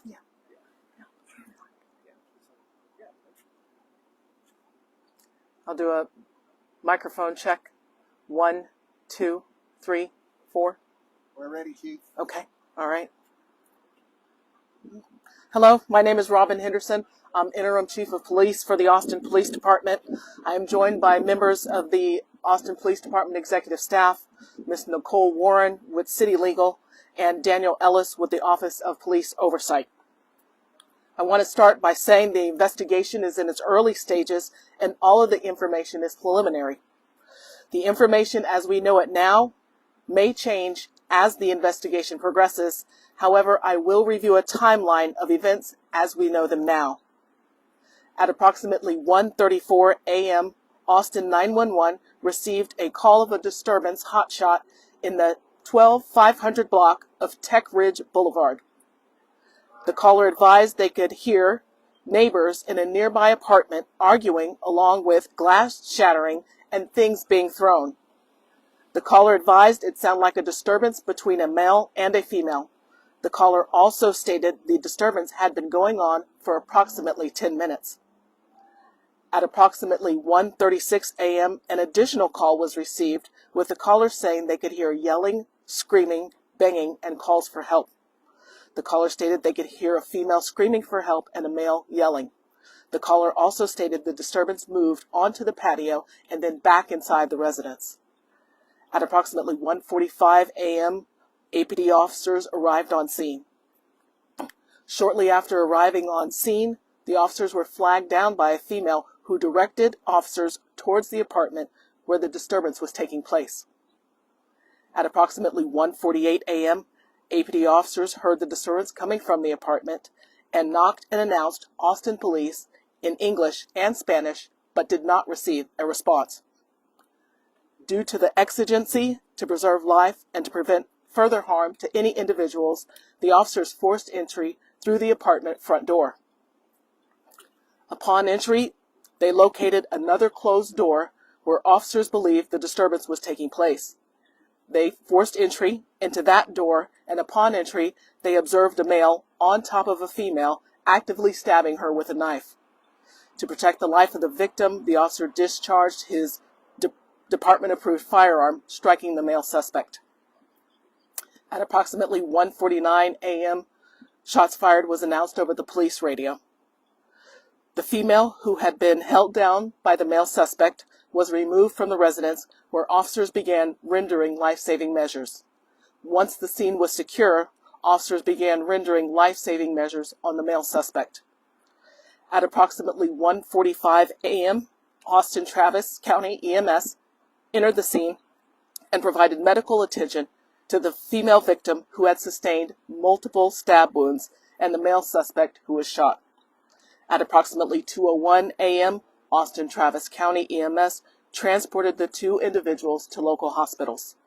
Yeah. I'll do a microphone check. 1, 2, 3, 4. We're ready, Chief. Okay. All right. Hello, my name is Robin Henderson. I'm Interim Chief of Police for the Austin Police Department. I am joined by members of the Austin Police Department Executive Staff, Ms. Nicole Warren with City Legal, and Daniel Ellis with the Office of Police Oversight. I want to start by saying the investigation is in its early stages and all of the information is preliminary. The information as we know it now may change as the investigation progresses. However, I will review a timeline of events as we know them now. At approximately 1:34 a.m., Austin 911 received a call of a disturbance hotshot in the 12500 block of Tech Ridge Blvd. The caller advised they could hear neighbors in a nearby apartment arguing along with glass shattering and things being thrown. The caller advised it sounded like a disturbance between a male and a female. The caller also stated the disturbance had been going on for approximately 10 minutes. At approximately 1:36 a.m., an additional call was received with the caller saying they could hear yelling, screaming, banging, and calls for help. The caller stated they could hear a female screaming for help and a male yelling. The caller also stated the disturbance moved onto the patio and then back inside the residence. At approximately 1:45 a.m., APD officers arrived on scene. Shortly after arriving on scene, the officers were flagged down by a female who directed officers towards the apartment where the disturbance was taking place. At approximately 1:48 a.m., APD officers heard the disturbance coming from the apartment and knocked and announced Austin Police in English and Spanish, but did not receive a response. Due to the exigency to preserve life and to prevent further harm to any individuals, the officers forced entry through the apartment front door. Upon entry, they located another closed door where officers believed the disturbance was taking place. They forced entry into that door, and upon entry, they observed a male on top of a female actively stabbing her with a knife. To protect the life of the victim, the officer discharged his department-approved firearm, striking the male suspect. At approximately 1:49 a.m., shots fired was announced over the police radio. The female, who had been held down by the male suspect, was removed from the residence where officers began rendering life-saving measures. Once the scene was secure, officers began rendering life-saving measures on the male suspect. At approximately 1:45 a.m., Austin Travis County EMS entered the scene and provided medical attention to the female victim who had sustained multiple stab wounds and the male suspect who was shot. At approximately 2:01 a.m., Austin Travis County EMS transported the two individuals to local hospitals.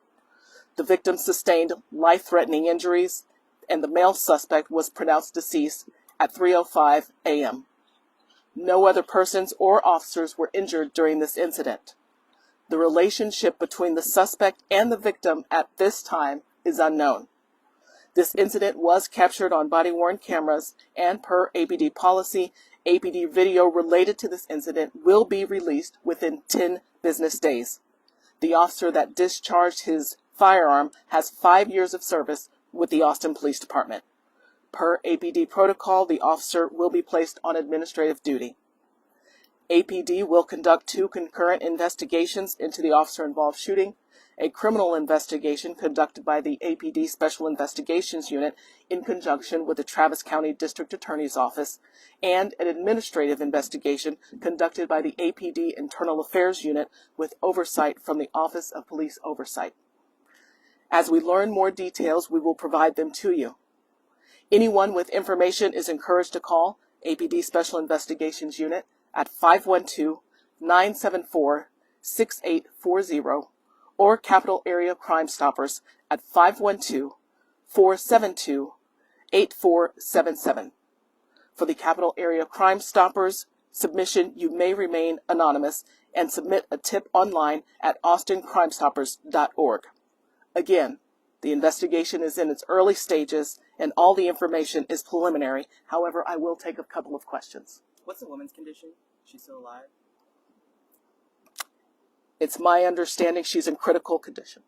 The victim sustained life-threatening injuries, and the male suspect was pronounced deceased at 3:05 a.m. No other persons or officers were injured during this incident. The relationship between the suspect and the victim at this time is unknown. This incident was captured on body-worn cameras, and per APD policy, APD video related to this incident will be released within 10 business days. The officer that discharged his firearm has 5 years of service with the Austin Police Department. Per APD protocol, the officer will be placed on administrative duty. APD will conduct 2 concurrent investigations into the officer-involved shooting, a criminal investigation conducted by the APD Special Investigations Unit in conjunction with the Travis County District Attorney's Office, and an administrative investigation conducted by the APD Internal Affairs Unit with oversight from the Office of Police Oversight. As we learn more details, we will provide them to you. Anyone with information is encouraged to call APD Special Investigations Unit at 512-974-6840 or Capital Area Crime Stoppers at 512-472-8477. For the Capital Area Crime Stoppers submission, you may remain anonymous and submit a tip online at austincrimestoppers.org. Again, The investigation is in its early stages, and all the information is preliminary. However, I will take a couple of questions. What's the woman's condition? She's still alive? It's my understanding she's in critical condition.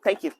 Thank you.